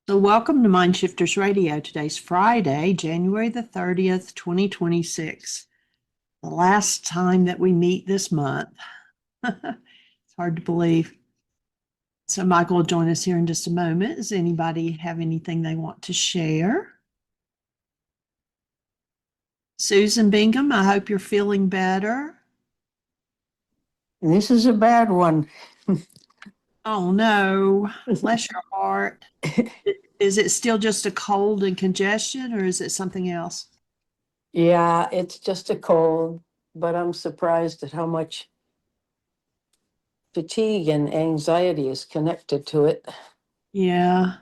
So, welcome to MindShifters Radio. Today's Friday, January the 30th, 2026. The last time that we meet this month. It's hard to believe. So, Michael will join us here in just a moment. Does anybody have anything they want to share? Susan Bingham, I hope you're feeling better. This is a bad one. Oh, no. Bless your heart. Is it still just a cold and congestion, or is it something else? Yeah, it's just a cold, but I'm surprised at how much fatigue and anxiety is connected to it. Yeah.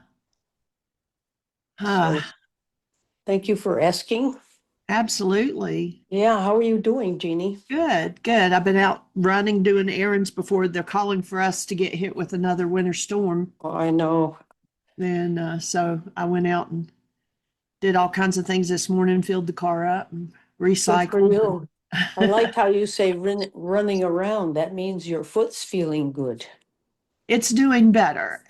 So thank you for asking. Absolutely. Yeah, how are you doing, Jeanie? Good, good. I've been out running, doing errands before they're calling for us to get hit with another winter storm. Oh, I know. And so I went out and did all kinds of things this morning, filled the car up and Good for recycled. you. I like how you say running around. That means your foot's feeling good. It's doing better.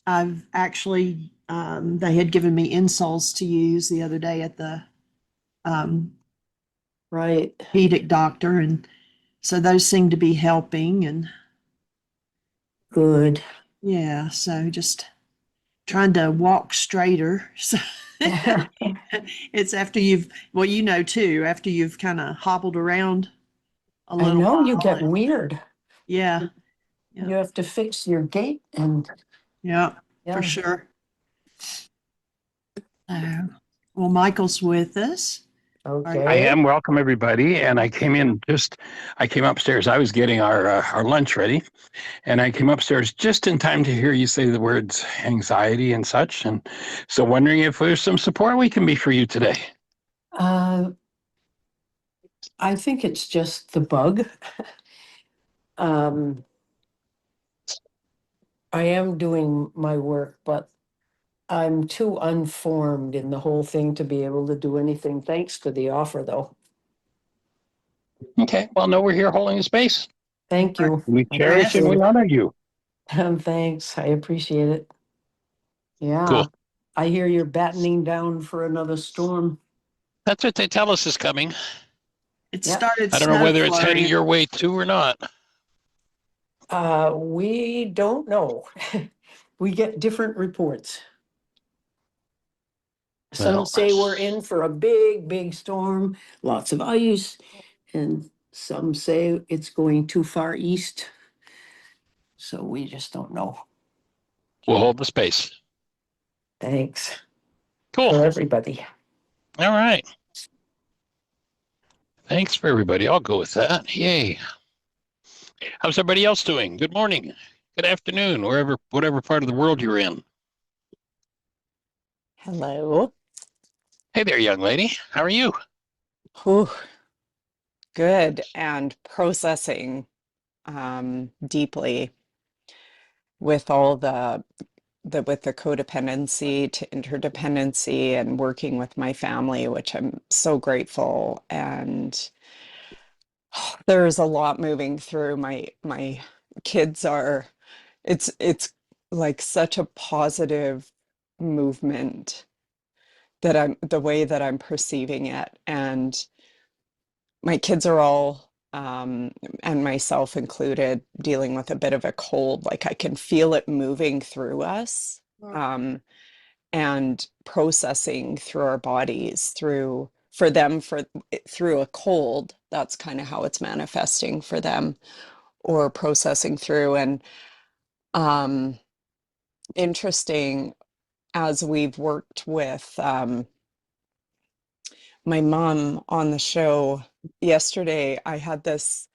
I've actually, they had given me insoles to use the other day at the Right. orthopedic doctor. And so those seem to be helping. And Good. yeah, so just trying to walk straighter. So it's after well, too, after you've kind of hobbled around a I little know you while. get weird. Yeah. You have to fix your gait and Yeah, for sure. Well, Michael's with us. Okay. I am. Welcome, everybody. And I came upstairs. I was getting our lunch ready, and I came upstairs just in time to hear you say the words anxiety and such. And so wondering if there's some support we can be for you today. I think it's just the bug. I am doing my work, but I'm too unformed in the whole thing to be able to do anything. Thanks for the offer, though. Okay. Well, no, we're here holding the space. Thank you. We cherish and we honor you. Thanks. I appreciate it. Yeah. Cool. I hear you're battening down for another storm. That's what they tell us is coming. It Yep. started I don't know whether it's heading snowflurry. your way too or not. We don't know. We get different reports. Some Well, say we're in for a big, big storm, lots of ice, and some say it's going too far east. So we just don't know. we'll hold the space. Thanks Cool. for everybody. All right. Thanks for everybody. I'll go with that. Yay. How's everybody else doing? Good morning. Good afternoon, whatever part of the world you're in. Hello. Hey there, young lady. How are you? Whew. Good, and processing deeply with all with the codependency to interdependency and working with my family, which I'm so grateful. And there's a lot moving through. My kids are, it's like such a positive movement that the way that I'm perceiving it. And my kids are all, and myself included, dealing with a bit of a cold. Like I can feel it moving through us, and processing through our bodies through through a cold. That's kind of how it's manifesting for them, or processing through. And interesting, as we've worked with my mom on the show yesterday, I had this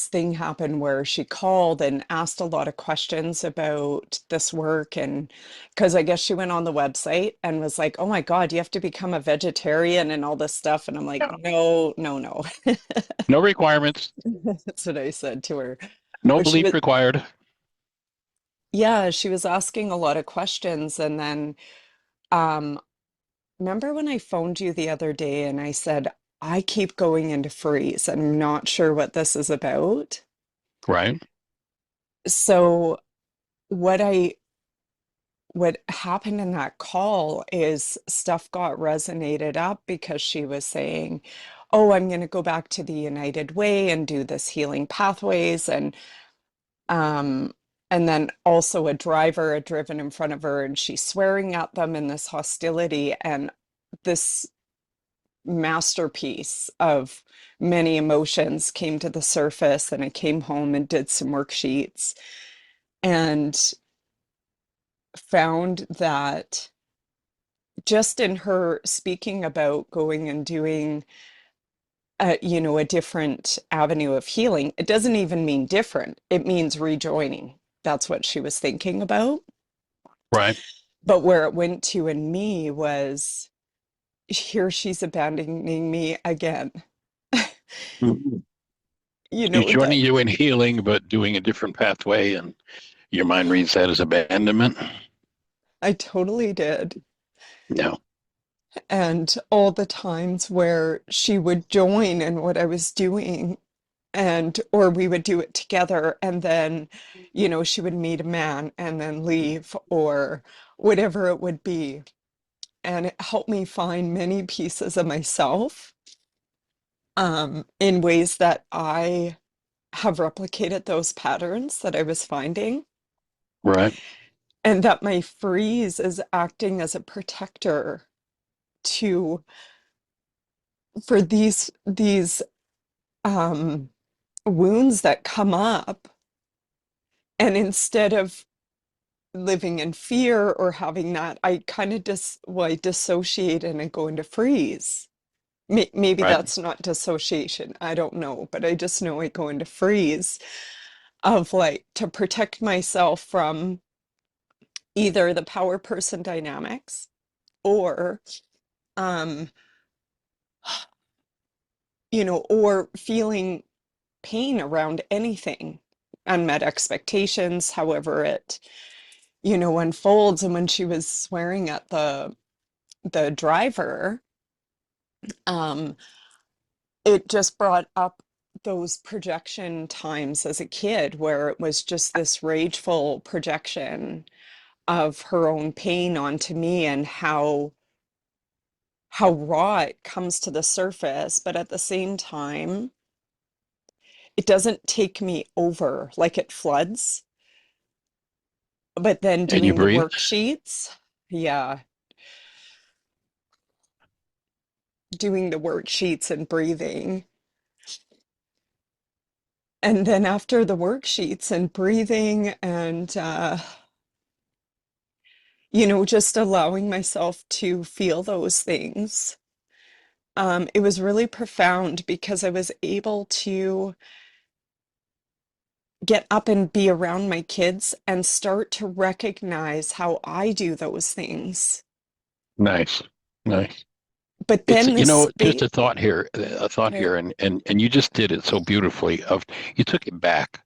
thing happen where she called and asked a lot of questions about this work. And because I guess she went on the website and was like, oh my God, you have to become a vegetarian and all this stuff. And I'm like, no. No requirements. That's what I said to her. No But belief required. yeah, she was asking a lot of questions. And then remember when I phoned you the other day and I said, I keep going into freeze. I'm not sure what this is about. Right. So what I what happened in that call is stuff got resonated up because she was saying, oh, I'm going to go back to the United Way and do this healing pathways. Um, and then also a driver had driven in front of her and she's swearing at them in this hostility, and this masterpiece of many emotions came to the surface. And I came home and did some worksheets and found that just in her speaking about going and doing a different avenue of healing, it doesn't even mean different. It means rejoining. That's what she was thinking about. Right. But where it went to in me was, here she's abandoning me again. Mhm. You She's know, joining that you in healing, but doing a different pathway, and your mind reads that as abandonment. I totally did. No. And all the times where she would join in what I was doing, and or we would do it together, and then she would meet a man and then leave, or whatever it would be. And it helped me find many pieces of myself in ways that I have replicated those patterns that I was finding, Right. and that my freeze is acting as a protector to for these um wounds that come up. And instead of living in fear or having that, I kind of I dissociate and I go into freeze. Maybe Right. that's not dissociation. I don't know, but I just know I go into freeze of, like, to protect myself from either the power person dynamics or, um, or feeling pain around anything, unmet expectations, however it, unfolds. And when she was swearing at the driver, um, it just brought up those projection times as a kid where it was just this rageful projection of her own pain onto me, and how raw it comes to the surface, but at the same time, it doesn't take me over, like it floods. But then And you doing the breathe. worksheets, yeah, doing the worksheets and breathing. And then after the worksheets and breathing and, just allowing myself to feel those things, it was really profound because I was able to get up and be around my kids and start to recognize how I do those things. Nice. Nice. But It's, then the just space, a thought okay, here, and you just did it so beautifully. You took it back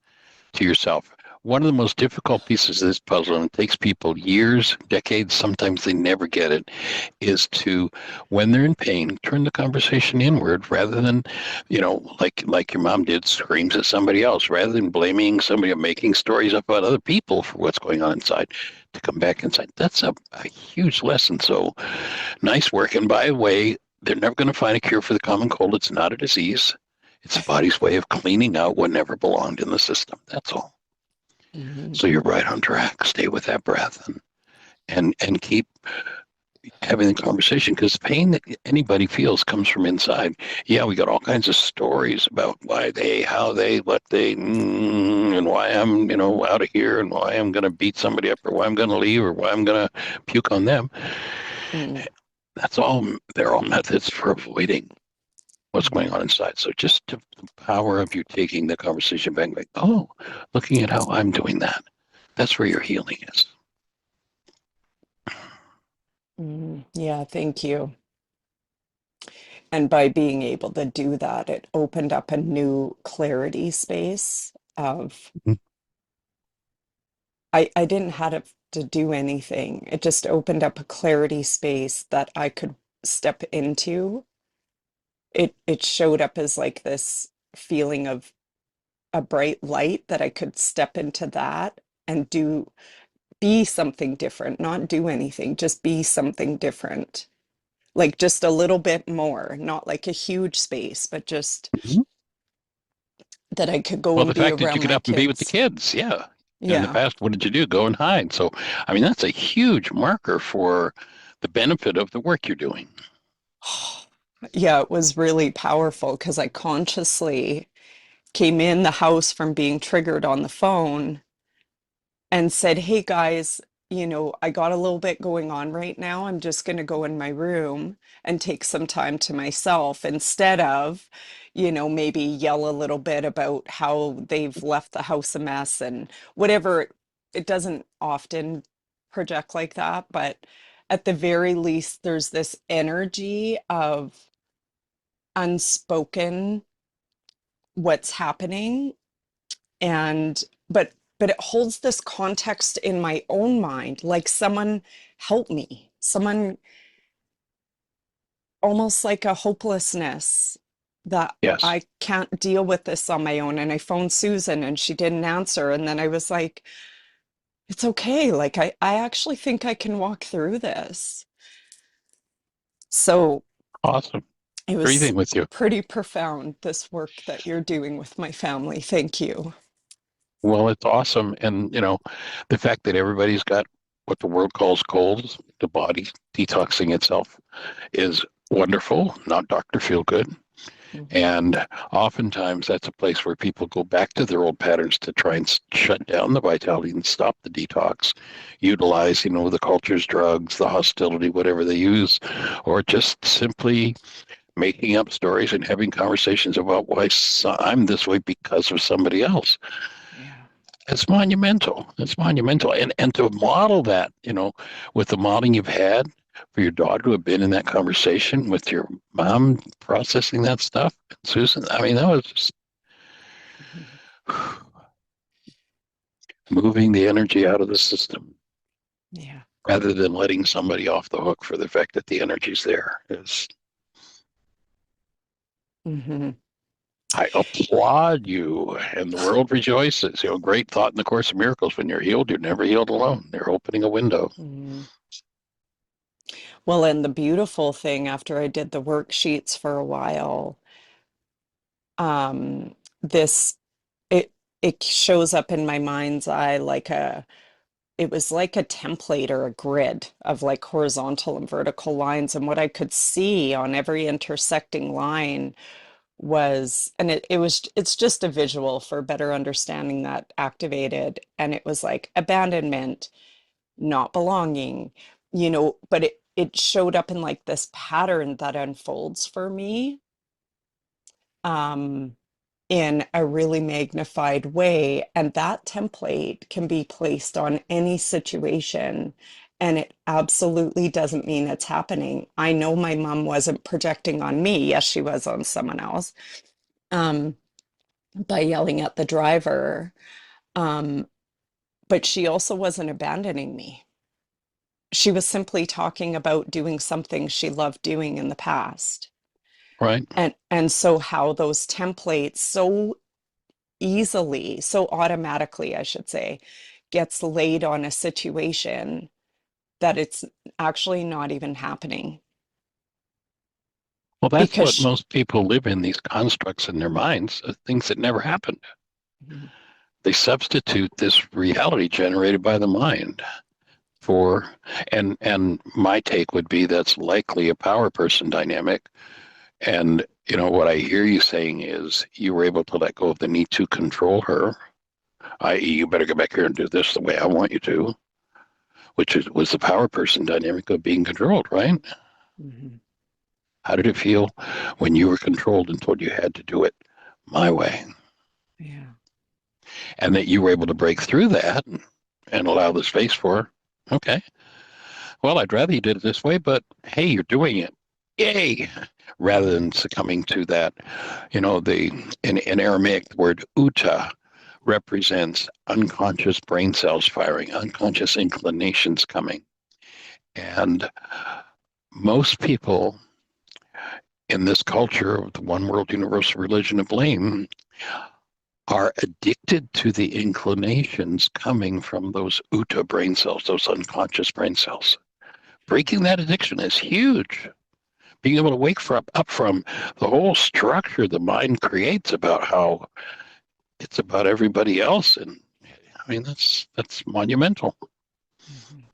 to yourself. One of the most difficult pieces of this puzzle, and it takes people years, decades, sometimes they never get it, is to, when they're in pain, turn the conversation inward rather than, like your mom did, screams at somebody else, rather than blaming somebody or making stories up about other people for what's going on inside, to come back inside. That's a huge lesson. So nice work. And by the way, they're never going to find a cure for the common cold. It's not a disease. It's the body's way of cleaning out what never belonged in the system. That's all. Mhm. So you're right on track. Stay with that breath and keep having the conversation, because pain that anybody feels comes from inside. Yeah, we got all kinds of stories about why they, how they, what they, and why I'm, out of here, and why I'm going to beat somebody up, or why I'm going to leave, or why I'm going to puke on them. Mm, They're all methods for avoiding what's mm, going on inside. So just the power of you taking the conversation back, like, oh, looking at how I'm doing that. That's where your healing is. yeah, thank you. And by being able to do that, it opened up a new clarity space of, Mhm. I didn't have to do anything. It just opened up a clarity space that I could step into. It showed up as like this feeling of a bright light that I could step into that and do be something different, not do anything, just be something different. Like just a little bit more, not like a huge space, but just Mhm. that I could go Well, and the be fact that you around get my up and be with the kids. kids, yeah. In the Yeah. past, what did you do? Go and hide. So, I mean, that's a huge marker for the benefit of the work you're doing. Yeah, it was really powerful because I consciously came in the house from being triggered on the phone and said, "Hey guys, I got a little bit going on right now. I'm just going to go in my room and take some time to myself instead of, maybe yell a little bit about how they've left the house a mess and whatever. It doesn't often project like that, but at the very least, there's this energy of unspoken what's happening and but it holds this context in my own mind, like someone help me, someone, almost like a hopelessness that Yes. I can't deal with this on my own. And I phoned Susan and she didn't answer, and then I was like, it's okay, like I actually think I can walk through this. So Awesome. it was Breathing with you. pretty profound, this work that you're doing with my family. Thank you. Well, it's awesome. And, the fact that everybody's got what the world calls colds, the body detoxing itself, is wonderful, not Dr. Feel Good. Mhm. And oftentimes that's a place where people go back to their old patterns to try and shut down the vitality and stop the detox, utilize, the culture's drugs, the hostility, whatever they use, or just simply making up stories and having conversations about why I'm this way because of somebody else. Yeah. It's monumental. It's monumental. And to model that, with the modeling you've had for your daughter to have been in that conversation with your mom processing that stuff, Susan, I mean, that was just Mhm. moving the energy out of the system Yeah. rather than letting somebody off the hook for the fact that the energy's there. Hmm. I applaud you, and the world rejoices. Great thought in the Course of Miracles. When you're healed, you're never healed alone. They're opening a window. Mm. Well, and the beautiful thing after I did the worksheets for a while, this it it shows up in my mind's eye like it was like a template or a grid of like horizontal and vertical lines. And what I could see on every intersecting line was, and it's just a visual for better understanding that activated. And it was like abandonment, not belonging, but it showed up in like this pattern that unfolds for me um in a really magnified way, and that template can be placed on any situation, and it absolutely doesn't mean it's happening. I know my mom wasn't projecting on me. Yes, she was on someone else, um by yelling at the driver, um but she also wasn't abandoning me. She was simply talking about doing something she loved doing in the past. Right? And so how those templates so easily, so automatically, I should say, gets laid on a situation that it's actually not even happening. Well, that's what Because most people live in, these constructs in their minds, things that never happened. Mhm. They substitute this reality generated by the mind for, and my take would be that's likely a power person dynamic. And, what I hear you saying is you were able to let go of the need to control her, i.e., you better get back here and do this the way I want you to, was the power person dynamic of being controlled, right? Mhm. How did it feel when you were controlled and told you had to do it my way? Yeah. And that you were able to break through that and allow the space for, okay, well, I'd rather you did it this way, but hey, you're doing it. Yay. Rather than succumbing to that, in Aramaic, the word uta represents unconscious brain cells firing, unconscious inclinations coming. And most people in this culture of the one world universal religion of blame are addicted to the inclinations coming from those uta brain cells, those unconscious brain cells. Breaking that addiction is huge. Being able to up from the whole structure the mind creates about how it's about everybody else. And I mean, that's monumental. Mhm.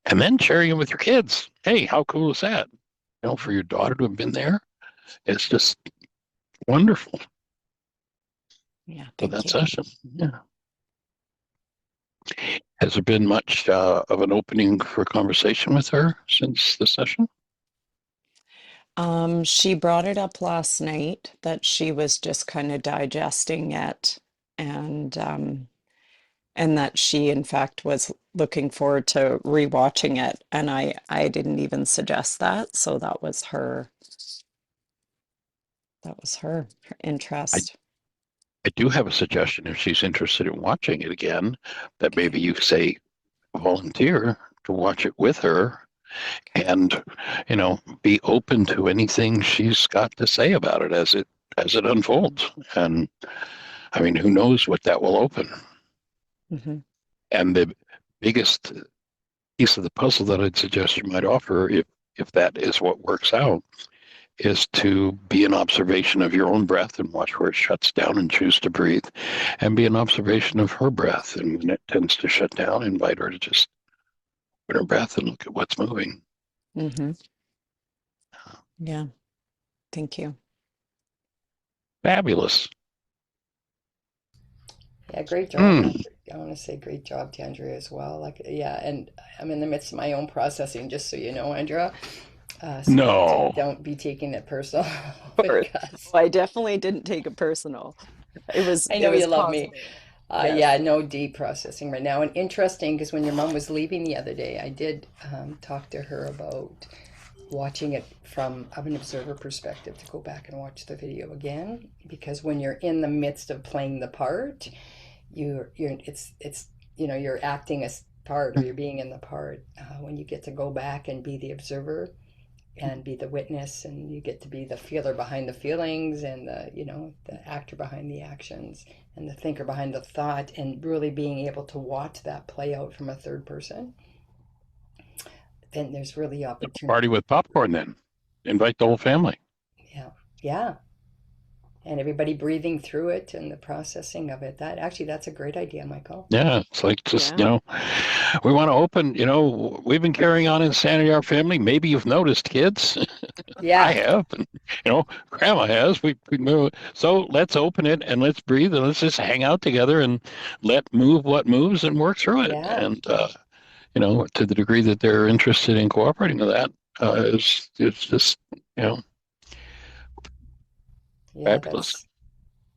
And then sharing it with your kids. Hey, how cool is that? You know, for your daughter to have been there, it's just wonderful Yeah, for thank that you. session. Yeah. Has there been much of an opening for conversation with her since the session? She brought it up last night that she was just kind of digesting it and that she in fact was looking forward to rewatching it. And I didn't even suggest that, so her I, interest. I do have a suggestion if she's interested in watching it again, that Okay. maybe you say volunteer to watch it with her and, you know, be open to anything she's got to say about it as it unfolds. And I mean, who knows what that will open. Hmm. And the biggest piece of the puzzle that I'd suggest you might offer, if that is what works out, is to be an observation of your own breath and watch where it shuts down and choose to breathe, and be an observation of her breath. And when it tends to shut down, invite her to just open her breath and look at what's moving. Hmm. Yeah, thank you. Fabulous. Yeah, great job. Mm, I want to say great job to Andrea as well. Like, yeah, and I'm in the midst of my own processing, just so you know, Andrea. So no. don't be taking it personal Of course. because Oh, I definitely didn't take it personal. I It know was you love me. positive. Yeah, Yes. no deep processing right now. And interesting because when your mom was leaving the other day, I did talk to her about watching it from of an observer perspective to go back and watch the video again because when you're in the midst of playing the part, you're it's you know you're acting as part or you're being in the part when you get to go back and be the observer and be the witness and you get to be the feeler behind the feelings and the actor behind the actions and the thinker behind the thought and really being able to watch that play out from a third person, then there's really opportunity. Party with popcorn then. Invite the whole family. Yeah, yeah, and everybody breathing through it and the processing of it. That's a great idea, Michael. Yeah, it's like just, Yeah. we want to open, we've been carrying on insanity in our family. Maybe you've noticed, kids. I Yeah, have, and, Grandma has. We move. So let's open it and let's breathe and let's just hang out together and let move what moves and work through it. yeah, And, to the degree that they're interested in cooperating with that, it's just, yeah, fabulous. that's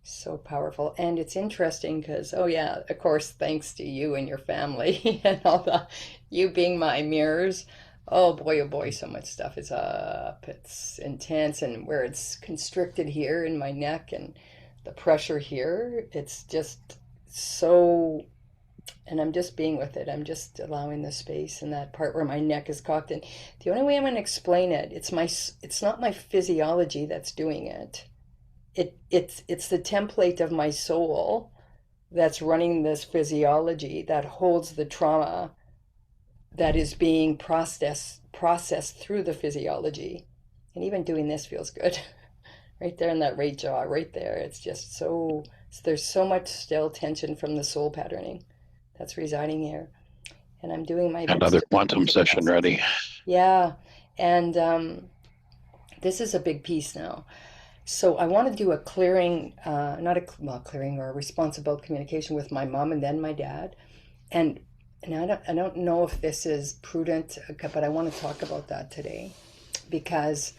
so powerful. And it's interesting because, oh, yeah, of course, thanks to you and your family and all you being my mirrors. Oh boy, so much stuff is up. It's intense. And where it's constricted here in my neck and the pressure here, it's just so. And I'm just being with it. I'm just allowing the space and that part where my neck is cocked in. The only way I'm going to explain it, it's not my physiology that's doing it. It's the template of my soul that's running this physiology that holds the trauma that is being processed through the physiology. And even doing this feels good. Right there in that right jaw, right there. It's just there's so much still tension from the soul patterning that's residing here. And I'm doing my Another best quantum to session process. ready. Yeah. And this is a big piece now. So I want to do a clearing, not a well, clearing or a responsible communication with my mom and then my dad. And I don't know if this is prudent, but I want to talk about that today because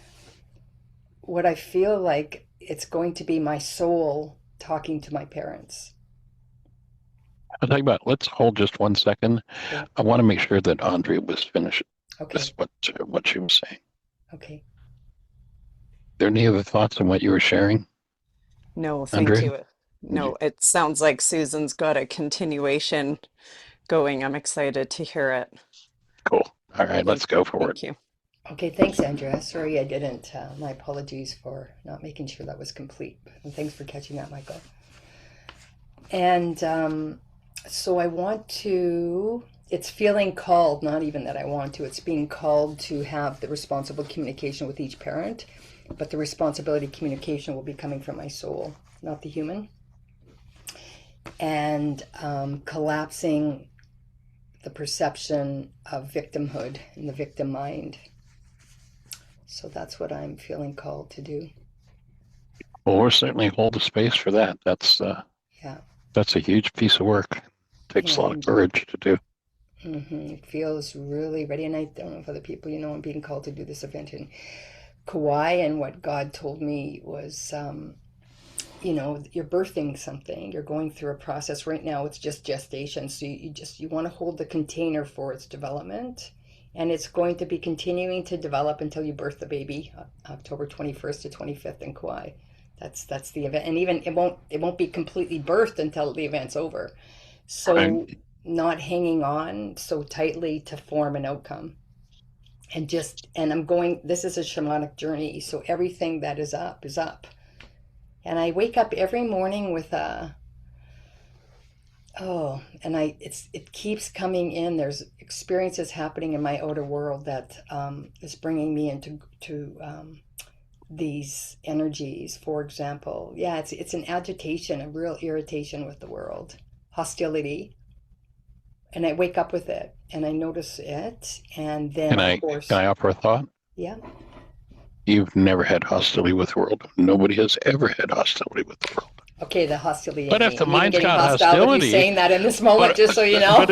what I feel like it's going to be my soul talking to my parents. I'll tell you about. Let's hold just 1 second. Okay. I want to make sure that Andrea was finished Okay. with what she was saying. Okay. There any other thoughts on what you were sharing, No, thank Andrea? you. No, it sounds like Susan's got a continuation going. I'm excited to hear it. Cool. All right, let's go for it. Thank you. Okay. Thanks, Andrea. Sorry I didn't. My apologies for not making sure that was complete. And thanks for catching that, Michael. And so I want to, it's feeling called, not even that I want to, it's being called to have the responsible communication with each parent, but the responsibility communication will be coming from my soul, not the human. And collapsing the perception of victimhood in the victim mind. So that's what I'm feeling called to do. Well, we'll certainly hold the space for that. That's Yeah. that's a huge piece of work. Takes a lot of And courage to do. it feels really ready. And I don't know if other people, I'm being called to do this event in Kauai. And what God told me was, you're birthing something. You're going through a process. Right now, it's just gestation. So you want to hold the container for its development. And it's going to be continuing to develop until you birth the baby, October 21st to 25th in Kauai. That's the event. And even it won't be completely birthed until the event's over. So Right. not hanging on so tightly to form an outcome. And this is a shamanic journey. So everything that is up is up. And I wake up every morning with it keeps coming in. There's experiences happening in my outer world that is bringing me into these energies. For example, it's an agitation, a real irritation with the world, hostility. And I wake up with it and I notice it. And then, Can I offer a thought? Yeah. You've never had hostility with the world. Nobody has ever had hostility with the world. Okay, the hostility. But in if me. the I'm even mind's getting got hostile with hostility, you saying that in this moment, just so you know.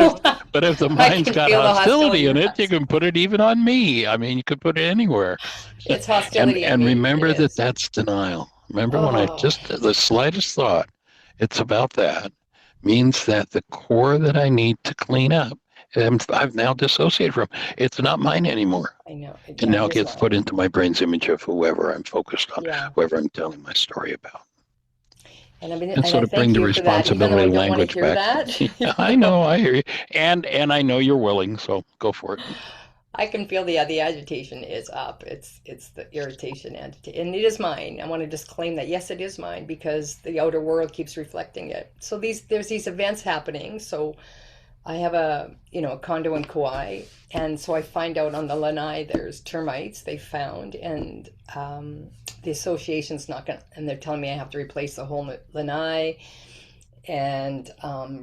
but if the I mind's can got feel the hostility in hostility. it, you can put it even on me. I mean, you could put it anywhere. It's hostility in And me. remember It that is. that's denial. Remember when Oh, the slightest thought, it's about that, means that the core that I need to clean up, I've now dissociated from. It's not mine anymore. I know. And Yeah, now it it is gets put mine. into my brain's image of whoever I'm focused on, Yeah. whoever I'm telling my story about. And And so I to bring thank the you for that, even though I responsibility don't want to language hear back. that. I know, I hear you. And I know you're willing, so go for it. I can feel the agitation is up. It's the irritation and it is mine. I want to just claim that yes, it is mine because the outer world keeps reflecting it. So there's these events happening. So I have a condo in Kauai, and so I find out on the lanai there's termites they found, and the association's not gonna, and they're telling me I have to replace the whole lanai. And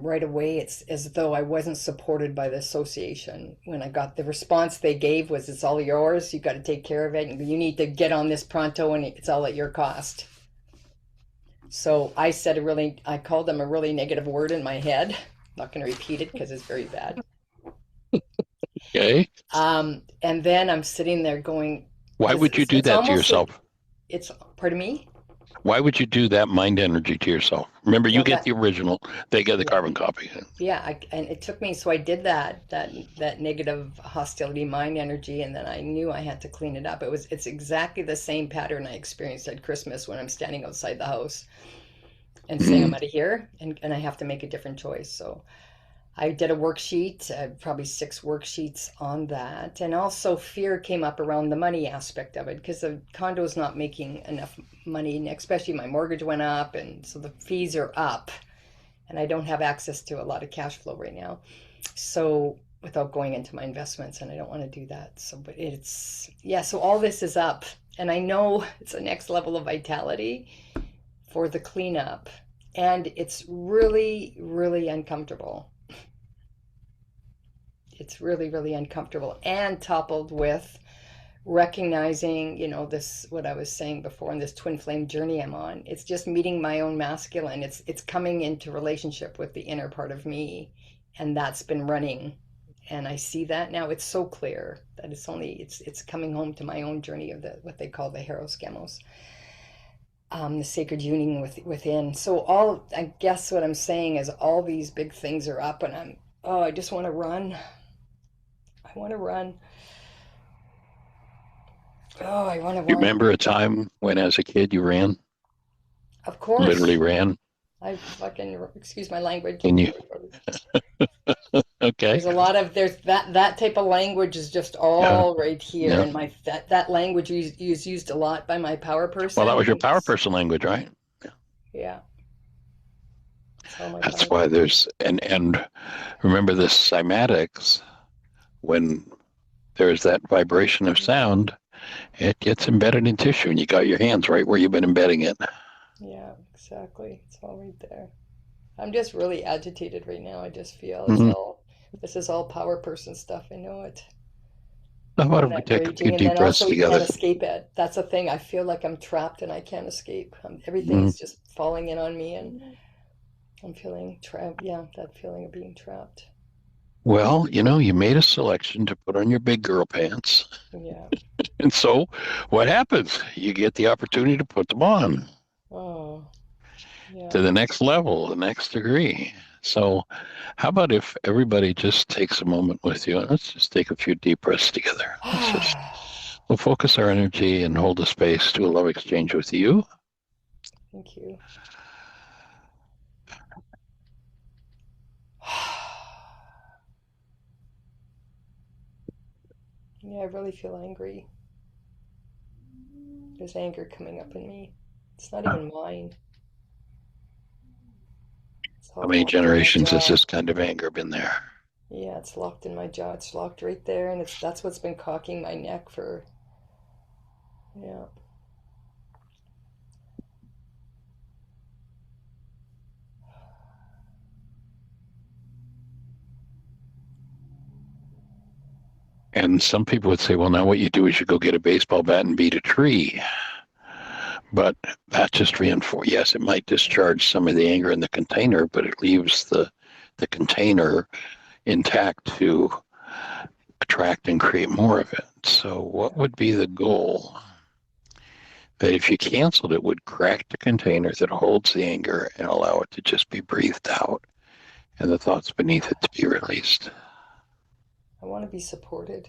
right away, it's as though I wasn't supported by the association. When I got the response they gave was, "It's all yours. You got to take care of it. And you need to get on this pronto, and it's all at your cost." So I said I called them a really negative word in my head. I'm not going to repeat it because it's very bad. Okay. And then I'm sitting there going, Why would you do it's that to almost yourself? it's pardon me. Why would you do that mind energy to yourself? Remember, you Well, get the original, they get the yeah. carbon copy. Yeah, and it took me, so I did that negative hostility mind energy, and then I knew I had to clean it up. It's exactly the same pattern I experienced at Christmas when I'm standing outside the house and saying I'm out of here, and I have to make a different choice. So I did a worksheet, probably 6 worksheets on that. And also fear came up around the money aspect of it because the condo's not making enough money, and especially my mortgage went up, and so the fees are up. And I don't have access to a lot of cash flow right now. So without going into my investments, and I don't want to do that. So, but so all this is up. And I know it's the next level of vitality for the cleanup. And it's really, really uncomfortable. It's really, really uncomfortable, and coupled with recognizing, this, what I was saying before, in this twin flame journey I'm on. It's just meeting my own masculine. It's coming into relationship with the inner part of me, and that's been running. And I see that now. It's so clear that it's coming home to my own journey of what they call the Heroskemos, the sacred union within. So I guess what I'm saying is all these big things are up, and I just want to run. I want to run. Oh, I want to You run. remember a time when, as a kid, you ran? Of course. Literally ran? I fucking, excuse my language. And you, okay. There's a lot of, there's that type of language is just all right here. Yeah. And that language is used a lot by my power person. Well, that was your power person language, right? Yeah. It's all my That's power. why there's, and remember the cymatics, when there's that vibration of sound, it gets embedded in tissue and you got your hands right where you've been embedding it. Yeah, exactly. It's all right there. I'm just really agitated right now. I just feel Mm-hmm. this is all power person stuff. I know it. How about And if we that take a few raging, and deep then breaths also you can't together? escape it. That's the thing. I feel like I'm trapped and I can't escape. Everything Mm. is just falling in on me, and I'm feeling trapped. Yeah, that feeling of being trapped. Well, you made a selection to put on your big girl pants. Yeah. And so what happens? You get the opportunity to put them on Oh, to yeah. the next level, the next degree. So how about if everybody just takes a moment with you and let's just take a few deep breaths together. We'll focus our energy and hold the space to a love exchange with you. Thank you. Yeah, I really feel angry. There's anger coming up in me. It's not even mine. It's How all many locked in my generations has jaw. this kind of anger been there? Yeah, it's locked in my jaw. It's locked right there, and that's what's been cocking my neck for, yeah. And some people would say, well, now what you do is you go get a baseball bat and beat a tree. But that just reinforces, yes, it might discharge some of the anger in the container, but it leaves the container intact to attract and create more of it. So what would be the goal? That if you canceled it, would crack the container that holds the anger and allow it to just be breathed out and the thoughts beneath it to be released. I want to be supported,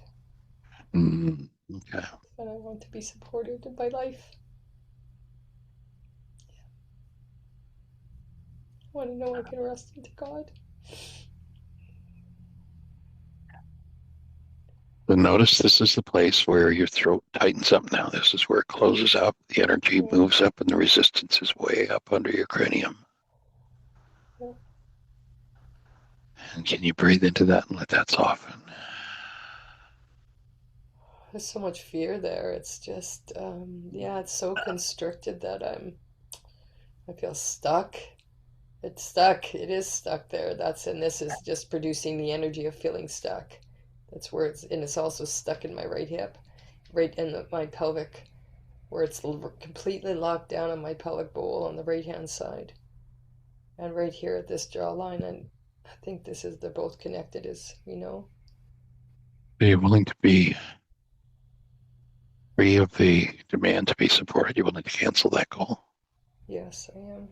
Okay. and I want to be supported in my life. I want to know I can rest into God. So notice this is the place where your throat tightens up now. This is where it closes up. The energy Yeah, moves up and the resistance is way up under your cranium. yeah. And can you breathe into that and let that soften? There's so much fear there. It's just, yeah, it's so constricted that I feel stuck. It's stuck. It is stuck there. And this is just producing the energy of feeling stuck. That's where and it's also stuck in my right hip, right in my pelvic, where it's completely locked down on my pelvic bowl on the right hand side. And right here at this jawline, and I think they're both connected, Are you willing to be free of the demand to be supported? You're willing to cancel that goal? Yes, I am.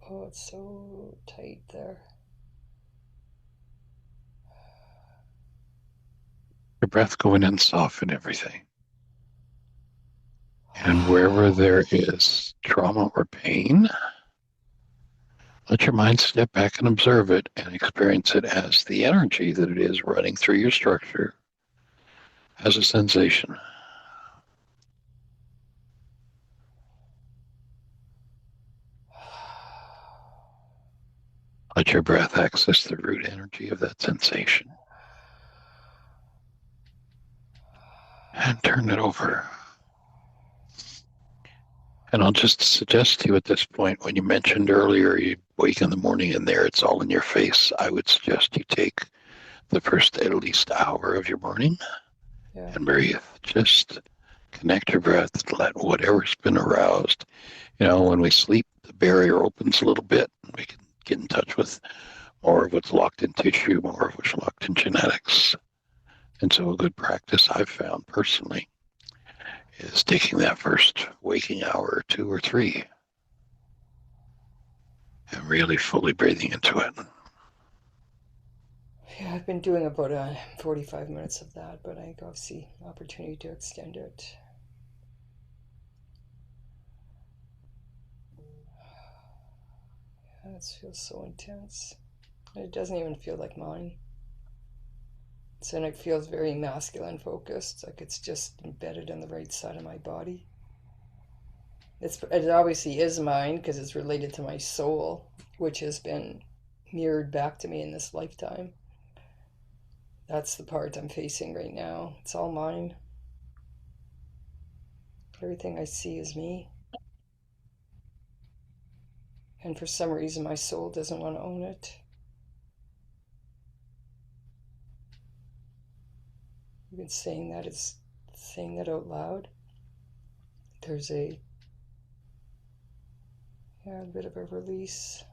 Oh, it's so tight there. Your breath go in and soften everything. And wherever there is trauma or pain, let your mind step back and observe it and experience it as the energy that it is running through your structure as a sensation. Let your breath access the root energy of that sensation and turn it over. And I'll just suggest to you at this point, when you mentioned earlier, you wake in the morning and there it's all in your face, I would suggest you take the first at least hour of your morning Yeah. and breathe. Just connect your breath, let whatever's been aroused. When we sleep, the barrier opens a little bit and we can get in touch with more of what's locked in tissue, more of what's locked in genetics. And so a good practice I've found personally is taking that first waking hour or two or three and really fully breathing into it. Yeah, I've been doing about 45 minutes of that, but I go see opportunity to extend it. Yeah, it feels so intense. It doesn't even feel like mine. And it feels very masculine focused, like it's just embedded in the right side of my body. It obviously is mine because it's related to my soul, which has been mirrored back to me in this lifetime. That's the part I'm facing right now. It's all mine. Everything I see is me. And for some reason, my soul doesn't want to own it. Even saying that out loud. There's a bit of a release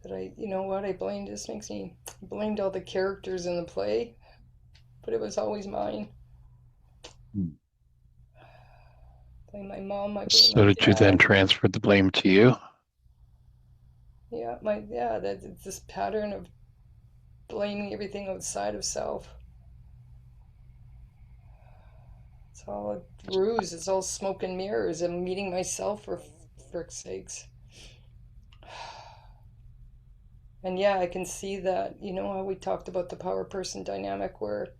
that I blamed. This makes me blamed all the characters in the play, but it was always mine. Blame my mom, I blame So my did you then dad. transfer the blame to you? That's this pattern of blaming everything outside of self. It's all a ruse. It's all smoke and mirrors. I'm meeting myself for frick's sakes. And I can see that, how we talked about the power person dynamic where,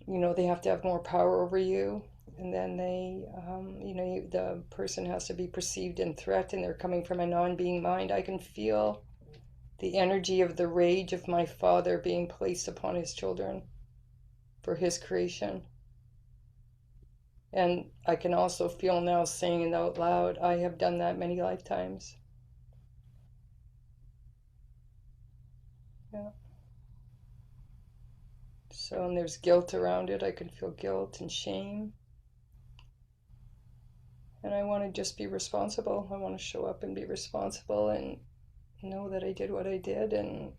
they have to have more power over you. And then the person has to be perceived in threat and they're coming from a non-being mind. I can feel the energy of the rage of my father being placed upon his children for his creation. And I can also feel now saying it out loud, I have done that many lifetimes. Yeah. So, and there's guilt around it. I can feel guilt and shame. And I want to just be responsible. I want to show up and be responsible and know that I did what I did and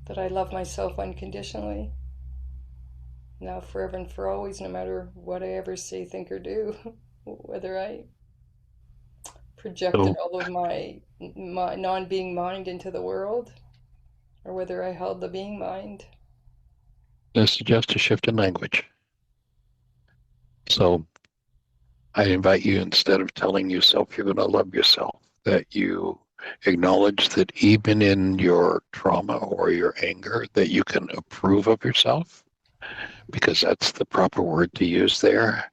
that I love myself unconditionally. Now, forever and for always, no matter what I ever say, think, or do, whether I projected all of my non-being mind into the world, or whether I held the being mind. I suggest a shift in language. So I invite you, instead of telling yourself you're going to love yourself, that you acknowledge that even in your trauma or your anger, that you can approve of yourself, because that's the proper word to use there.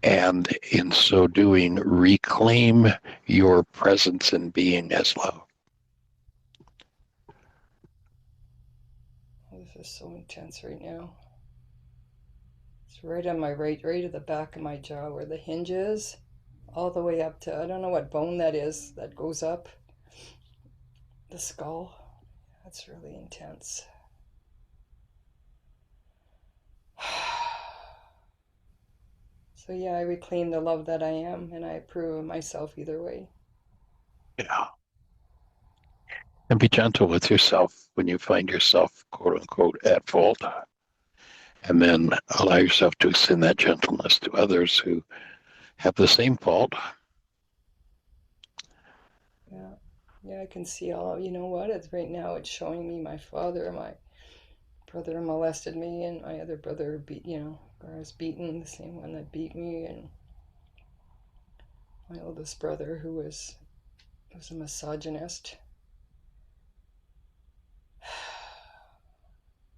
And in so doing, reclaim your presence in being as love. This is so intense right now. It's right on my right at the back of my jaw where the hinge is, all the way up to, I don't know what bone that is, that goes up the skull. That's really intense. So I reclaim the love that I am, and I approve of myself either way. Yeah. And be gentle with yourself when you find yourself, quote unquote, at fault. And then allow yourself to extend that gentleness to others who have the same fault. Yeah, I can see all, it's right now, it's showing me my father, my brother molested me, and my other brother I was beaten, the same one that beat me, and my oldest brother who was a misogynist.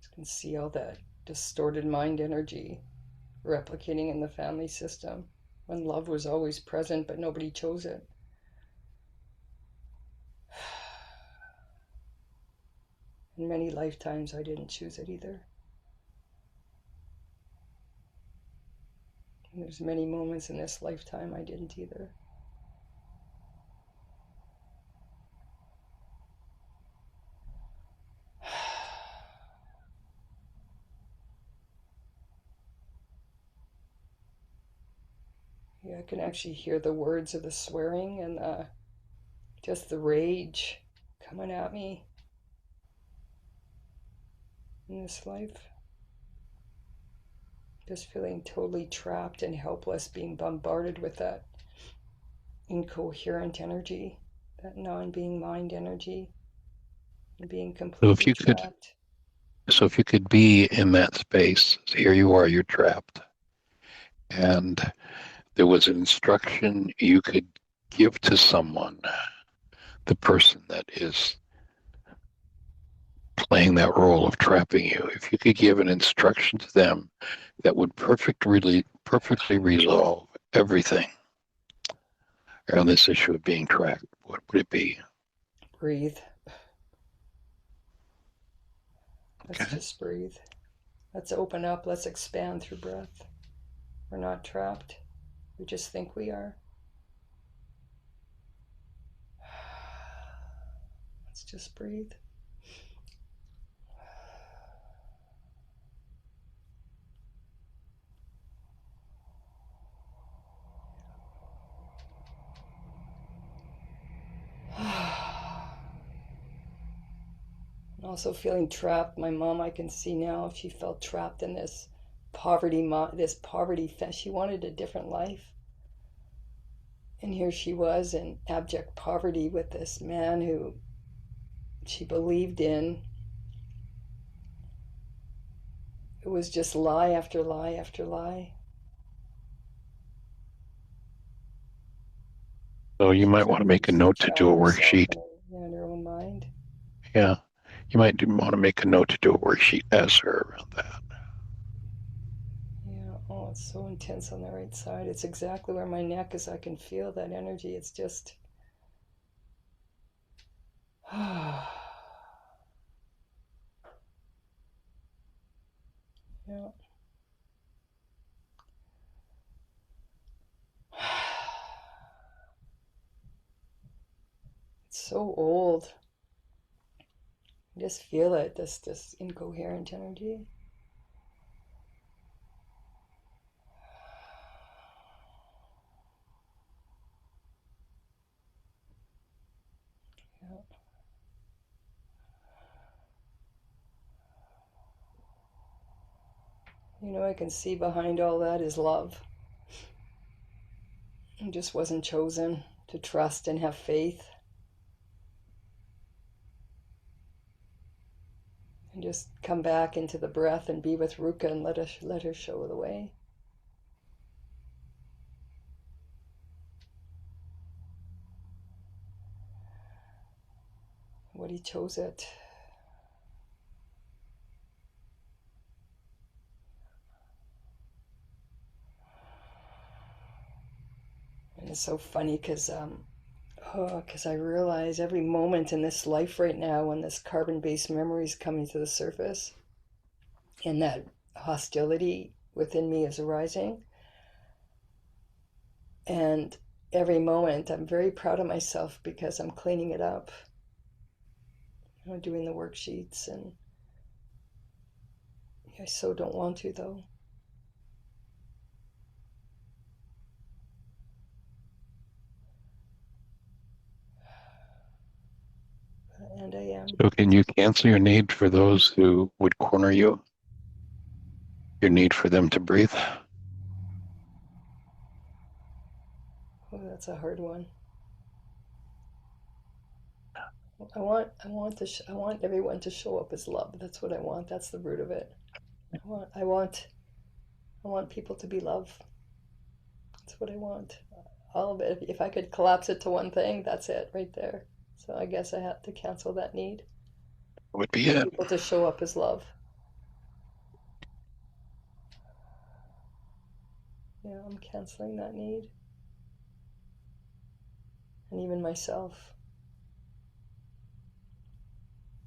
You can see all that distorted mind energy replicating in the family system when love was always present, but nobody chose it. In many lifetimes, I didn't choose it either. And there's many moments in this lifetime I didn't either. I can actually hear the words of the swearing and just the rage coming at me in this life. Just feeling totally trapped and helpless, being bombarded with that incoherent energy, that non-being mind energy, and being completely trapped. So if you could be in that space, here you are, you're trapped. And there was an instruction you could give to someone, the person that is playing that role of trapping you, if you could give an instruction to them that would perfectly resolve everything around this issue of being trapped, what would it be? Breathe. Let's Okay. just breathe. Let's open up. Let's expand through breath. We're not trapped. We just think we are. Let's just breathe. Also feeling trapped. My mom, I can see now, she felt trapped in this poverty. She wanted a different life. And here she was in abject poverty with this man who she believed in. It was just lie after lie after lie. So you might want to make a note to do a worksheet. In her own mind. Yeah. You might want to make a note to do a worksheet as her around that. Yeah, oh, it's so intense on the right side. It's exactly where my neck is. I can feel that energy. It's just... Yeah. It's so old. I just feel it, this incoherent energy. Yeah. You know, I can see behind all that is love. I just wasn't chosen to trust and have faith. And just come back into the breath and be with Ruka and let her show the way. What he chose it. And it's so funny because I realize every moment in this life right now when this carbon-based memory is coming to the surface and that hostility within me is arising. And every moment I'm very proud of myself because I'm cleaning it up. I'm doing the worksheets, and I so don't want to though. And I am. So can you cancel your need for those who would corner you? Your need for them to breathe? Oh, that's a hard one. I want everyone to show up as love. That's what I want. That's the root of it. I want people to be love. That's what I want. All of it. If I could collapse it to one thing, that's it right there. So I guess I have to cancel that need. Would be it. People to show up as love. Yeah, I'm canceling that need. And even myself.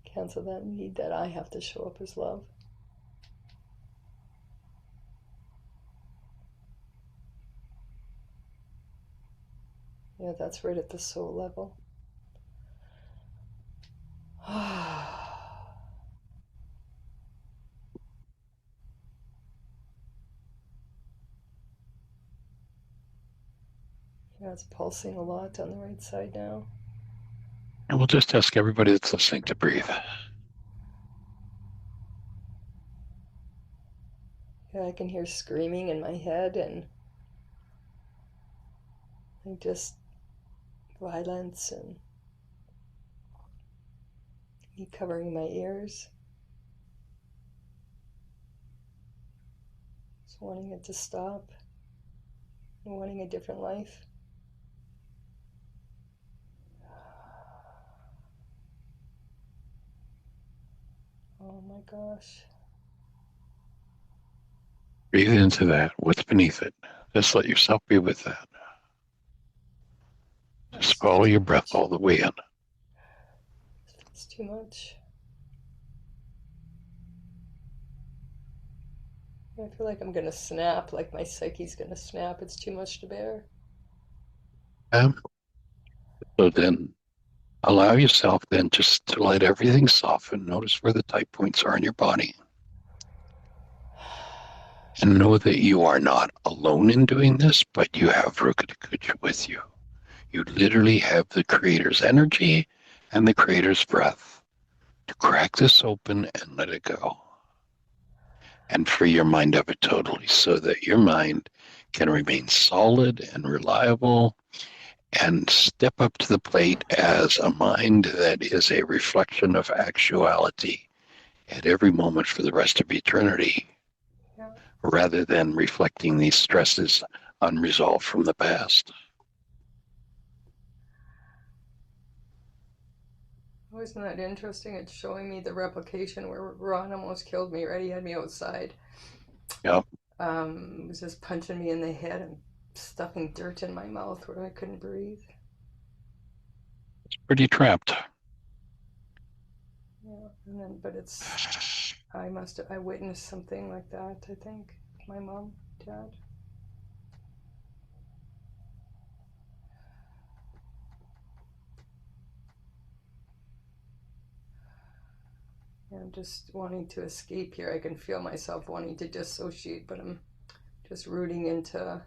Cancel that need that I have to show up as love. Yeah, that's right at the soul level. Yeah, it's pulsing a lot on the right side now. And we'll just ask everybody that's listening to breathe. Yeah, I can hear screaming in my head and just violence and me covering my ears. Just wanting it to stop. And wanting a different life. Oh my gosh. Breathe into that. What's beneath it? Just let yourself be with that. Just follow your breath all the way in. It's too much. I feel like I'm gonna snap, like my psyche's gonna snap. It's too much to bear. So then allow yourself then just to let everything soften. Notice where the tight points are in your body. And know that you are not alone in doing this, but you have Rukudakucha with you. You literally have the Creator's energy and the Creator's breath to crack this open and let it go. And free your mind of it totally so that your mind can remain solid and reliable and step up to the plate as a mind that is a reflection of actuality at every moment for the rest of eternity, Yeah. rather than reflecting these stresses unresolved from the past. Wasn't that interesting? It's showing me the replication where Ron almost killed me, right? He had me outside. Yep. Was just punching me in the head and stuffing dirt in my mouth where I couldn't breathe. Pretty trapped. Yeah, and then, but it's, I witnessed something like that, I think. My mom, dad. Yeah, I'm just wanting to escape here. I can feel myself wanting to dissociate, but I'm just rooting into,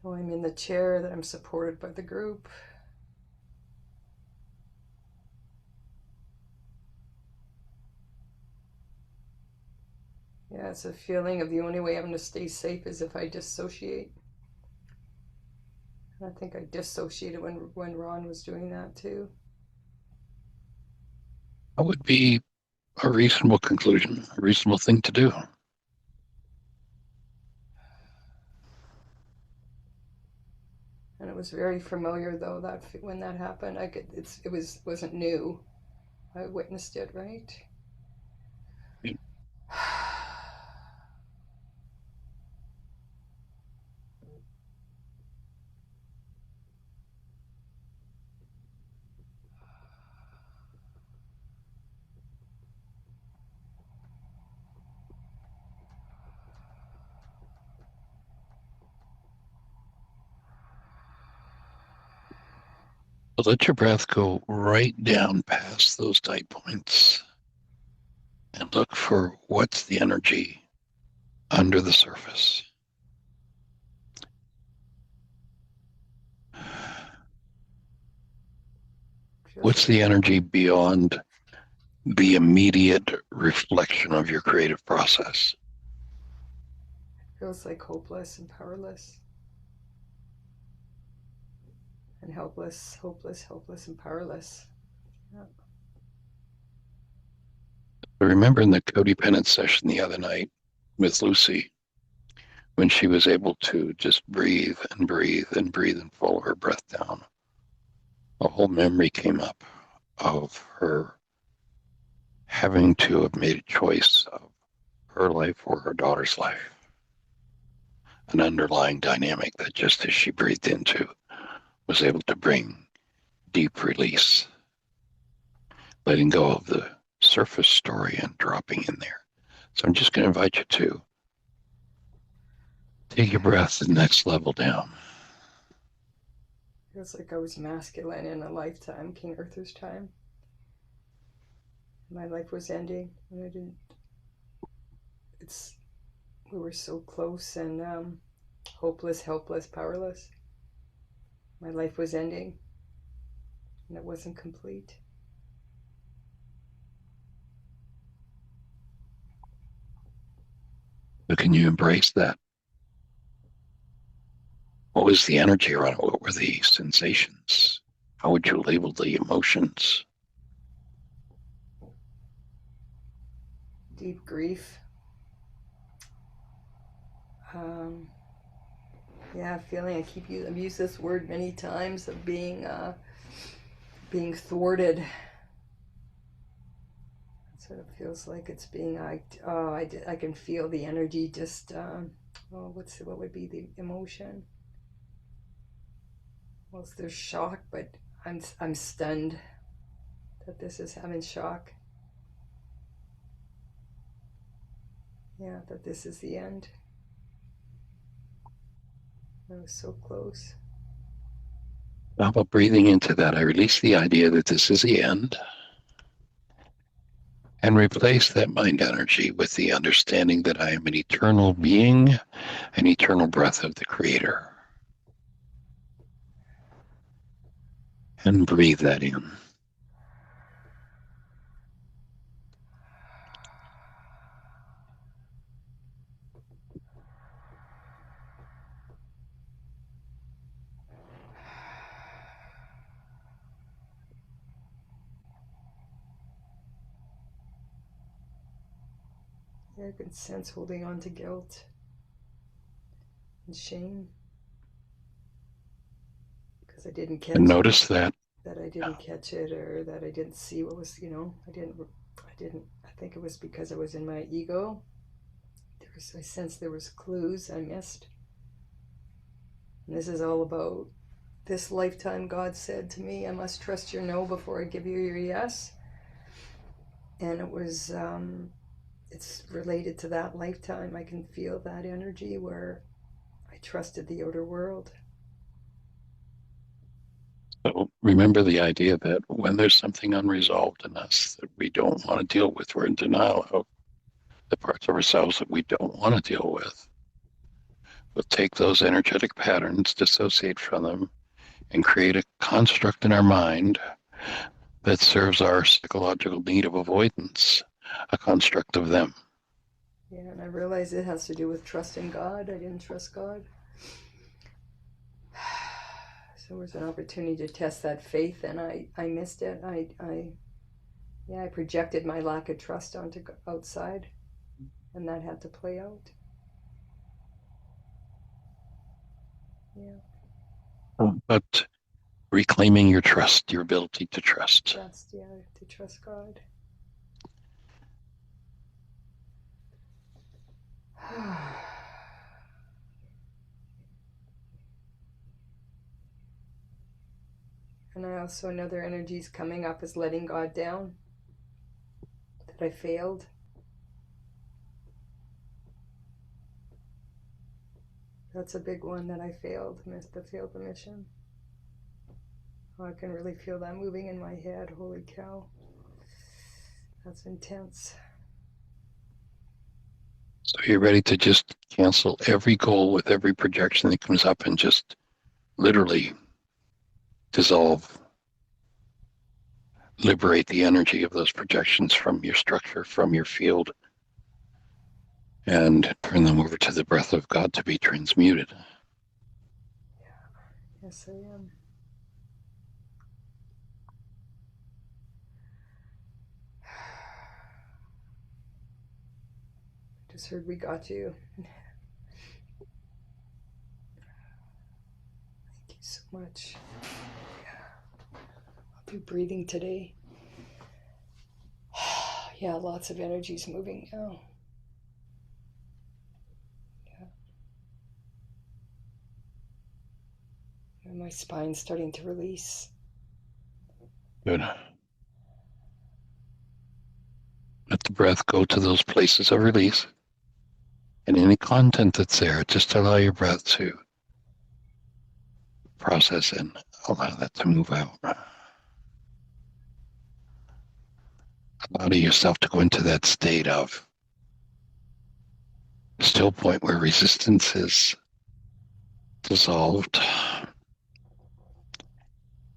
oh, I'm in the chair, that I'm supported by the group. Yeah, it's a feeling of the only way I'm going to stay safe is if I dissociate. And I think I dissociated when Ron was doing that too. That would be a reasonable conclusion, a reasonable thing to do. And it was very familiar though, that when that happened, wasn't new. I witnessed it, right? Yeah. So let your breath go right down past those tight points and look for what's the energy under the surface. What's the energy beyond the immediate reflection of your creative process? Feels like hopeless and powerless. And helpless, hopeless, helpless, and powerless. Yeah. I remember in the codependent session the other night with Lucy, when she was able to just breathe and breathe and breathe and follow her breath down, a whole memory came up of her having to have made a choice of her life or her daughter's life. An underlying dynamic that just as she breathed into was able to bring deep release, letting go of the surface story and dropping in there. So I'm just going to invite you to take your breath the next level down. Feels like I was masculine in a lifetime, King Arthur's time. My life was ending, and I didn't. We were so close and hopeless, helpless, powerless. My life was ending, and it wasn't complete. So can you embrace that? What was the energy around it? What were the sensations? How would you label the emotions? Deep grief. Yeah, feeling. I've used this word many times of being thwarted. sort of feels like it's being, I can feel the energy just, what would be the emotion? Well, there's shock, but I'm stunned that this is having shock. Yeah, that this is the end. I was so close. How about breathing into that? I release the idea that this is the end and replace that mind energy with the understanding that I am an eternal being, an eternal breath of the Creator. And breathe that in. Yeah, I can sense holding on to guilt and shame because I didn't catch And notice that. that I didn't catch it, or that I didn't see what was, I think it was because I was in my ego. I sensed there was clues I missed. And this is all about this lifetime. God said to me, I must trust your no before I give you your yes. And it was, it's related to that lifetime. I can feel that energy where I trusted the outer world. So remember the idea that when there's something unresolved in us that we don't want to deal with, we're in denial of the parts of ourselves that we don't want to deal with. We'll take those energetic patterns, dissociate from them, and create a construct in our mind that serves our psychological need of avoidance, a construct of them. Yeah, and I realize it has to do with trusting God. I didn't trust God. So there was an opportunity to test that faith, and I missed it. I projected my lack of trust onto outside, and that had to play out. Yeah. But reclaiming your trust, your ability to trust. Trust, yeah, to trust God. And I also, another energies coming up is letting God down, that I failed. That's a big one, that I failed the mission. Oh, I can really feel that moving in my head. Holy cow. That's intense. So you're ready to just cancel every goal with every projection that comes up and just literally dissolve, liberate the energy of those projections from your structure, from your field, and turn them over to the breath of God to be transmuted. Yeah. Yes, I am. Just heard we got you. Thank you so much. Yeah. I'll be breathing today. Yeah, lots of energies moving now. Yeah. And my spine's starting to release. Good. Let the breath go to those places of release. And any content that's there, just allow your breath to process and allow that to move out. Allow yourself to go into that state of still point where resistance is dissolved.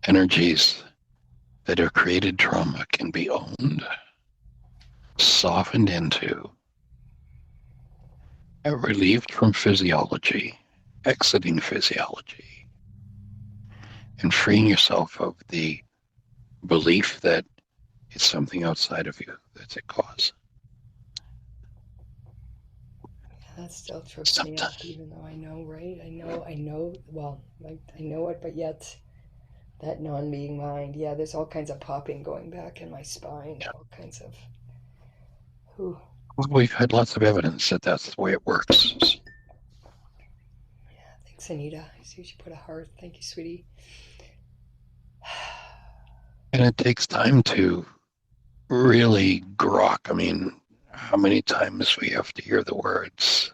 Energies that are created trauma can be owned, softened into, and relieved from physiology, exiting physiology, and freeing yourself of the belief that it's something outside of you that's a cause. Yeah, that still trips me up, even though I know, right? I know, well, like, I know it, but yet that non-being mind, yeah, there's all kinds of popping going back in my spine, all kinds of Ooh. Well, we've had lots of evidence that that's the way it works. Thanks, Anita. I see you put a heart. Thank you, sweetie. And it takes time to really grok. I mean, how many times we have to hear the words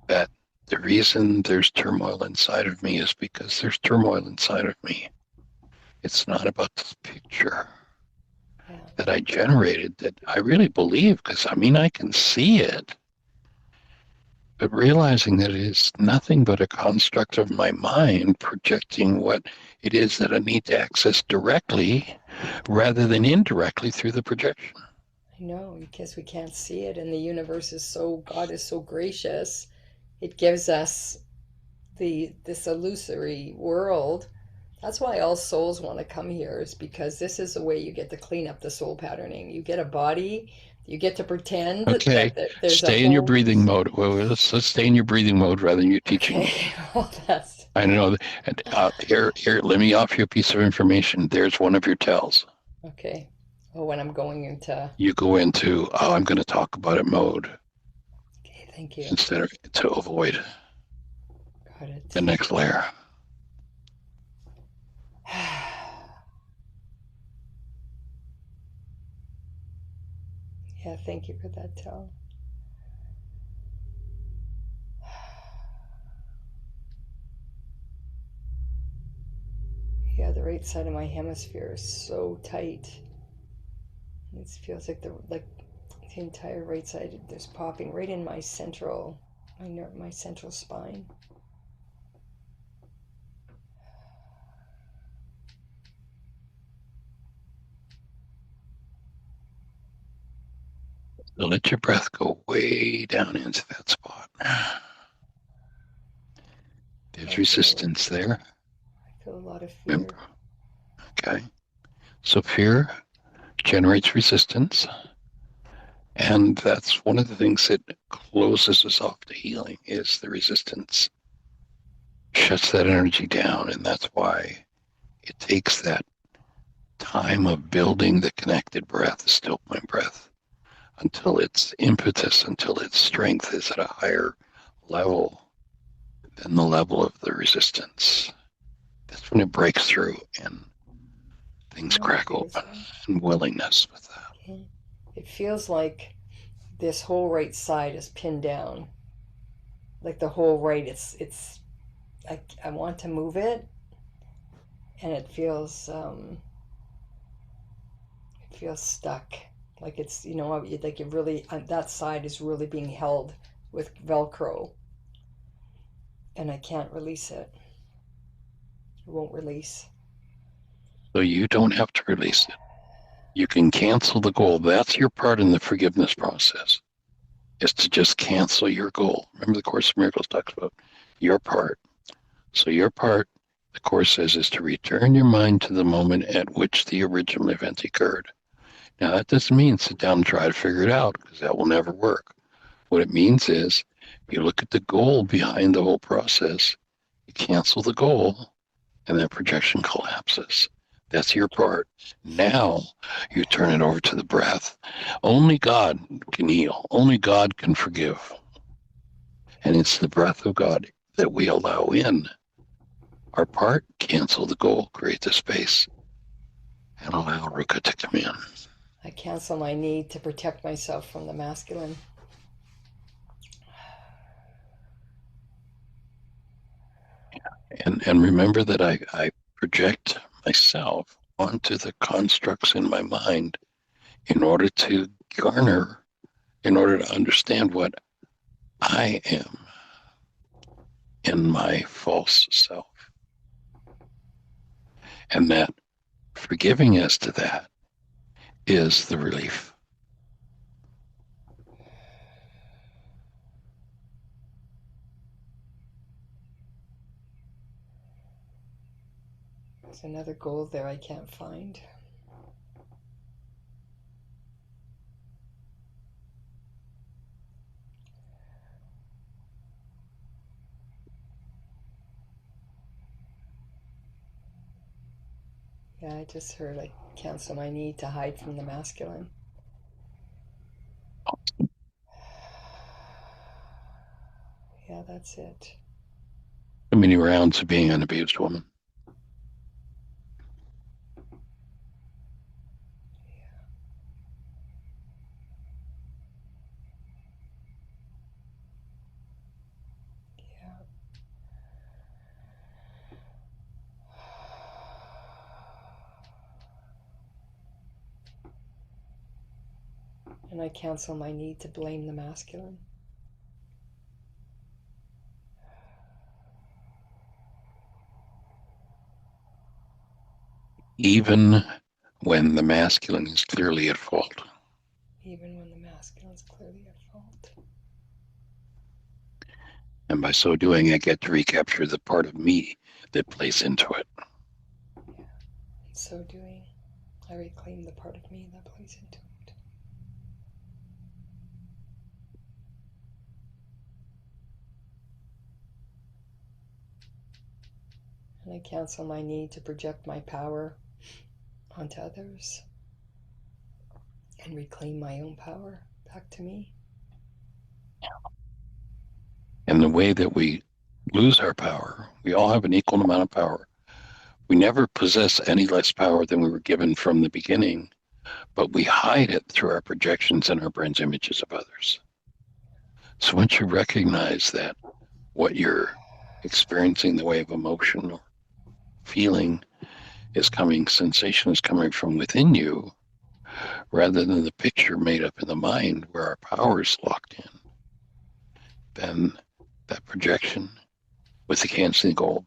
that the reason there's turmoil inside of me is because there's turmoil inside of me. It's not about this picture Yeah. that I generated that I really believe, because I mean, I can see it. But realizing that it is nothing but a construct of my mind projecting what it is that I need to access directly rather than indirectly through the projection. I know, because we can't see it, and the universe is God is so gracious. It gives us this illusory world. That's why all souls want to come here, is because this is the way you get to clean up the soul patterning. You get a body, you get to pretend Okay, that there's stay a in your whole... breathing mode. Well, let's stay in your breathing mode rather than you teaching me. Okay, well, that's... I know. And here, let me offer you a piece of information. There's one of your tells. Okay. Oh, when I'm going into... You go into, oh, I'm going to talk about it mode Okay, thank you. instead of to avoid Got it. the next layer. Yeah, thank you for that tell. Yeah, the right side of my hemisphere is so tight. It feels like the entire right side is popping right in my central spine. So let your breath go way down into that spot. There's resistance there. I feel a lot of fear. Remember? Okay. So fear generates resistance. And that's one of the things that closes us off to healing is the resistance. Shuts that energy down. And that's why it takes that time of building the connected breath, the still point breath, until its impetus, until its strength is at a higher level than the level of the resistance. That's when it breaks through and things crack open, and willingness with that. Okay. It feels like this whole right side is pinned down. Like the whole right, I want to move it, and it feels stuck. Like it's, like it really, that side is really being held with Velcro, and I can't release it. It won't release. So you don't have to release it. You can cancel the goal. That's your part in the forgiveness process, is to just cancel your goal. Remember the Course in Miracles talks about your part. So your part, the Course says, is to return your mind to the moment at which the original event occurred. Now, that doesn't mean sit down and try to figure it out, because that will never work. What it means is you look at the goal behind the whole process, you cancel the goal, and that projection collapses. That's your part. Now you turn it over to the breath. Only God can heal. Only God can forgive. And it's the breath of God that we allow in. Our part, cancel the goal, create the space, and allow Ruka to come in. I cancel my need to protect myself from the masculine. And remember that I project myself onto the constructs in my mind in order to in order to understand what I am in my false self. And that forgiving us to that is the relief. There's another goal there I can't find. Yeah, I just heard I cancel my need to hide from the masculine. that's it. So many rounds of being an abused woman. Yeah. And I cancel my need to blame the masculine. Even when the masculine is clearly at fault. Even when the masculine is clearly at fault. And by so doing, I get to recapture the part of me that plays into it. Yeah. In so doing, I reclaim the part of me that plays into it. And I cancel my need to project my power onto others and reclaim my own power back to me. And the way that we lose our power, we all have an equal amount of power. We never possess any less power than we were given from the beginning, but we hide it through our projections and our brain's images of others. So once you recognize that what you're experiencing, the way of emotion or feeling is coming, sensation is coming from within you, rather than the picture made up in the mind where our power is locked in, then that projection with the canceling goal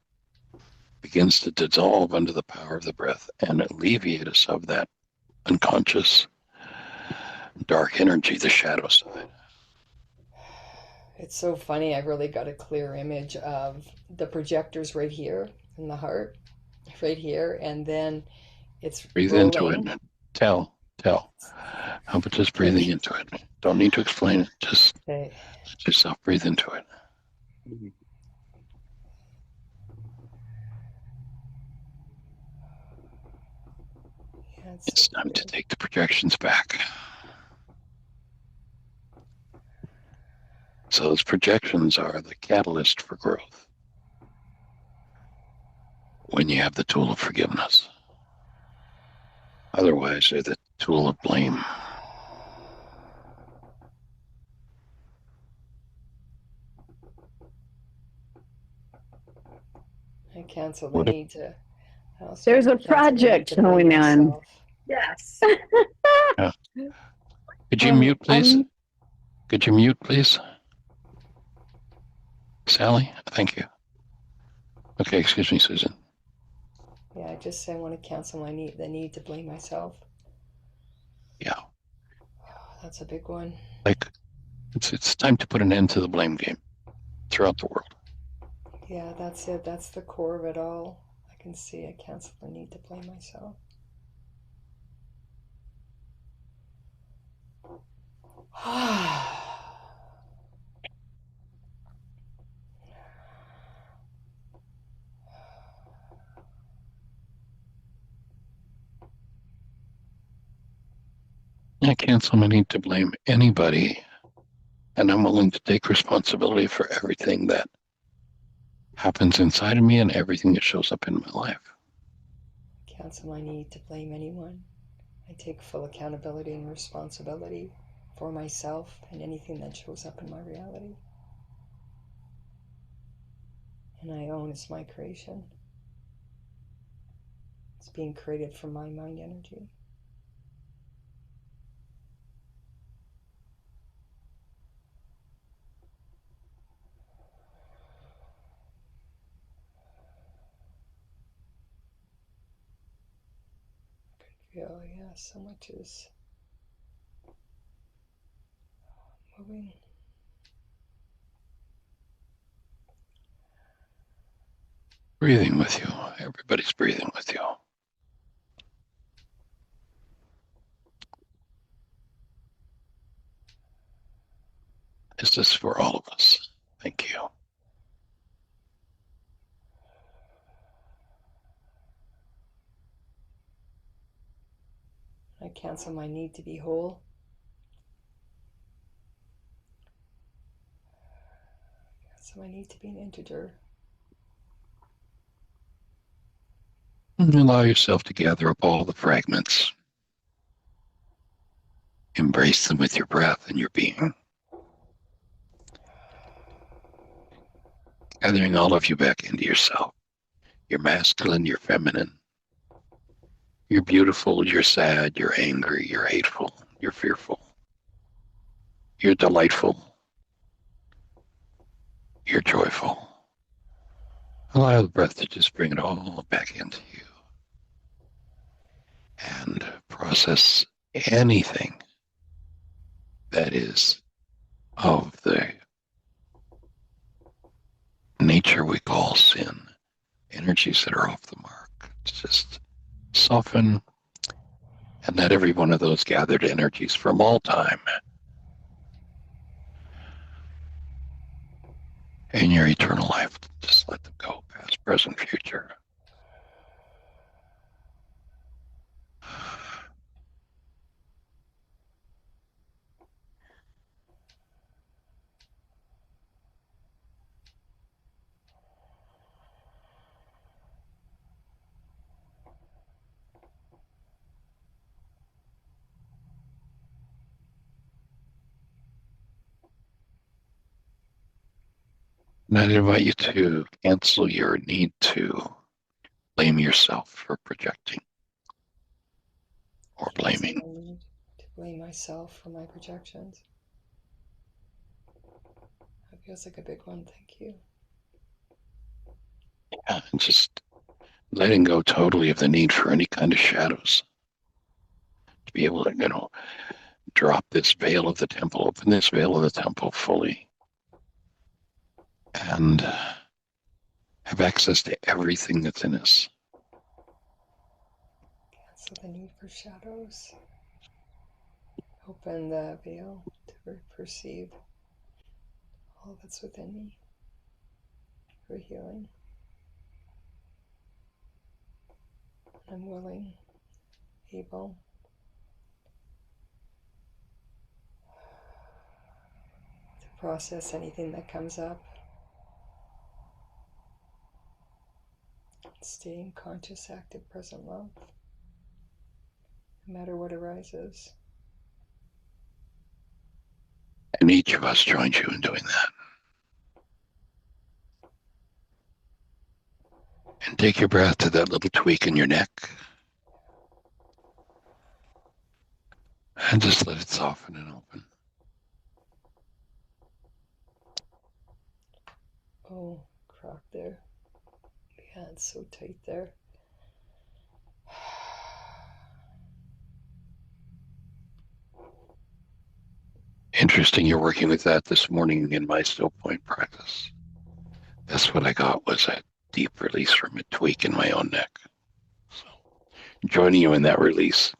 begins to dissolve under the power of the breath and alleviate us of that unconscious dark energy, the shadow side. It's so funny. I really got a clear image of the projectors right here in the heart, right here, and then it's Breathe into rolling. it. Tell. How about just breathing into it? Don't need to explain it. Just Okay. let yourself breathe into it. Yeah, It's time to take the projections back. So those projections are the catalyst for growth when you have the tool of forgiveness. Otherwise, they're the tool of blame. I cancel the What if- need to. I also There's a cancel the need project to blame going on. myself. Yes. Could you mute, please? I'm Could you mute, please? Sally, thank you. Okay, excuse me, Susan. Yeah, I just say I want to cancel my the need to blame myself. Yeah, That's a big one. like it's time to put an end to the blame game throughout the world. Yeah, that's it. That's the core of it all. I can see I cancel the need to blame myself. I cancel my need to blame anybody, and I'm willing to take responsibility for everything that happens inside of me and everything that shows up in my life. Cancel my need to blame anyone. I take full accountability and responsibility for myself and anything that shows up in my reality. And I own it's my creation. It's being created from my mind energy. Feel, yeah, so much is moving. Breathing with you. Everybody's breathing with you. This is for all of us. Thank you. I cancel my need to be whole. So I need to be an integer. And allow yourself to gather up all the fragments. Embrace them with your breath and your being. Gathering all of you back into yourself. You're masculine, you're feminine. You're beautiful, you're sad, you're angry, you're hateful, you're fearful. You're delightful. You're joyful. Allow the breath to just bring it all back into you. And process anything that is of the nature we call sin, energies that are off the mark. Just soften and let every one of those gathered energies from all time in your eternal life, just let them go, past, present, future. And I'd invite you to cancel your need to blame yourself for projecting or blaming. I need to blame myself for my projections. That feels like a big one. Thank you. Yeah, and just letting go totally of the need for any kind of shadows. To be able to, drop this veil of the temple, open this veil of the temple fully, and have access to everything that's in us. Cancel the need for shadows. Open the veil to perceive all that's within me for healing. I'm willing, able, to process anything that comes up. Stay in conscious, active, present love, no matter what arises. And each of us joins you in doing that. And take your breath to that little tweak in your neck. And just let it soften and open. Oh, crap there. Yeah, it's so tight there. Interesting, you're working with that this morning in my still point practice. That's what I got, was a deep release from a tweak in my own neck. So, joining you in that release.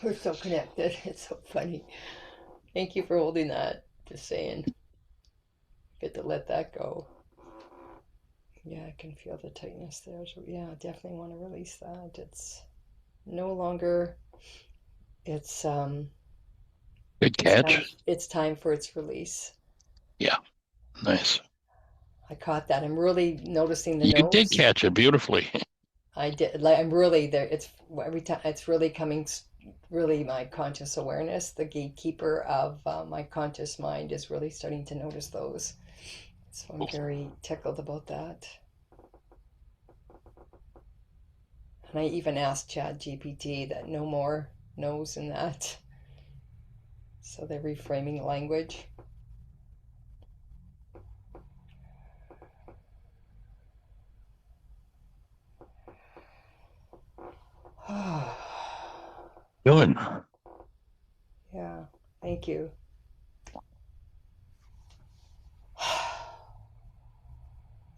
We're so connected. It's so funny. Thank you for holding that. Just saying. Get to let that go. Yeah, I can feel the tightness there. So yeah, I definitely want to release that. It's no longer, it's Good catch. it's time for its release. Yeah, nice. I caught that. I'm really noticing the You notes. did catch it beautifully. I did. Like, I'm really there. It's every time. It's really coming. Really, my conscious awareness, the gatekeeper of my conscious mind, is really starting to notice those. So I'm very tickled about that. And I even asked ChatGPT that no more no's in that. So they're reframing language. Good. Yeah, thank you.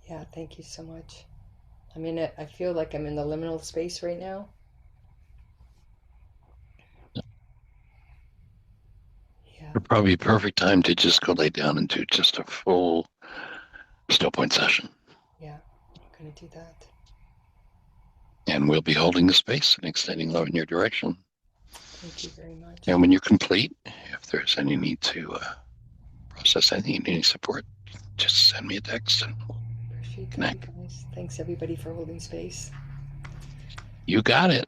Yeah, thank you so much. I'm in it. I feel like I'm in the liminal space right now. Yeah. Probably a perfect time to just go lay down and do just a full still point session. Yeah, I'm going to do that. And we'll be holding the space and extending love in your direction. Thank you very much. And when you're complete, if there's any need to process anything, any support, just send me a text and Appreciate that, connect. you guys. Thanks everybody for holding space. You got it.